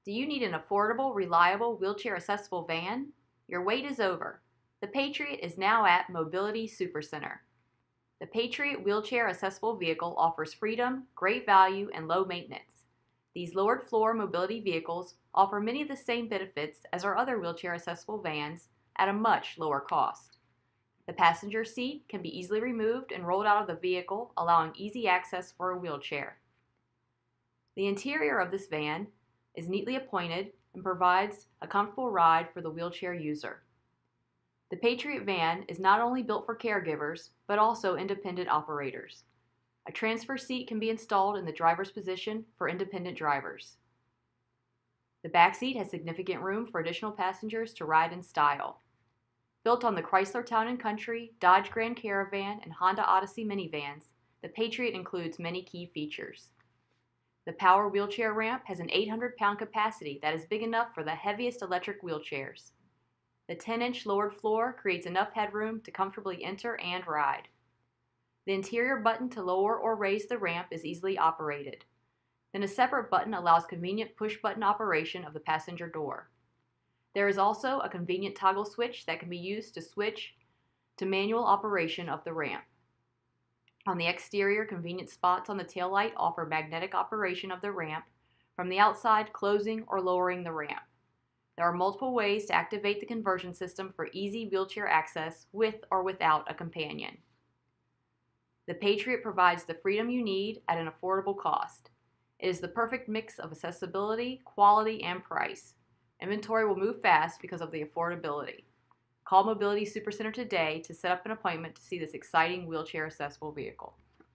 Do you need an affordable, reliable, wheelchair-accessible van? Your wait is over. The Patriot is now at Mobility Supercenter. The Patriot wheelchair-accessible vehicle offers freedom, great value, and low maintenance. These lowered-floor mobility vehicles offer many of the same benefits as our other wheelchair-accessible vans at a much lower cost. The passenger seat can be easily removed and rolled out of the vehicle, allowing easy access for a wheelchair. The interior of this van is neatly appointed and provides a comfortable ride for the wheelchair user. The Patriot van is not only built for caregivers, but also independent operators. A transfer seat can be installed in the driver's position for independent drivers. The back seat has significant room for additional passengers to ride in style. Built on the Chrysler Town & Country, Dodge Grand Caravan, and Honda Odyssey minivans, the Patriot includes many key features. The power wheelchair ramp has an 800-pound capacity that is big enough for the heaviest electric wheelchairs. The 10-inch lowered floor creates enough headroom to comfortably enter and ride. The interior button to lower or raise the ramp is easily operated. Then a separate button allows convenient push-button operation of the passenger door. There is also a convenient toggle switch that can be used to switch to manual operation of the ramp. On the exterior, convenient spots on the taillight offer magnetic operation of the ramp from the outside, closing or lowering the ramp. There are multiple ways to activate the conversion system for easy wheelchair access with or without a companion. The Patriot provides the freedom you need at an affordable cost. It is the perfect mix of accessibility, quality, and price. Inventory will move fast because of the affordability. Call Mobility Supercenter today to set up an appointment to see this exciting wheelchair-accessible vehicle.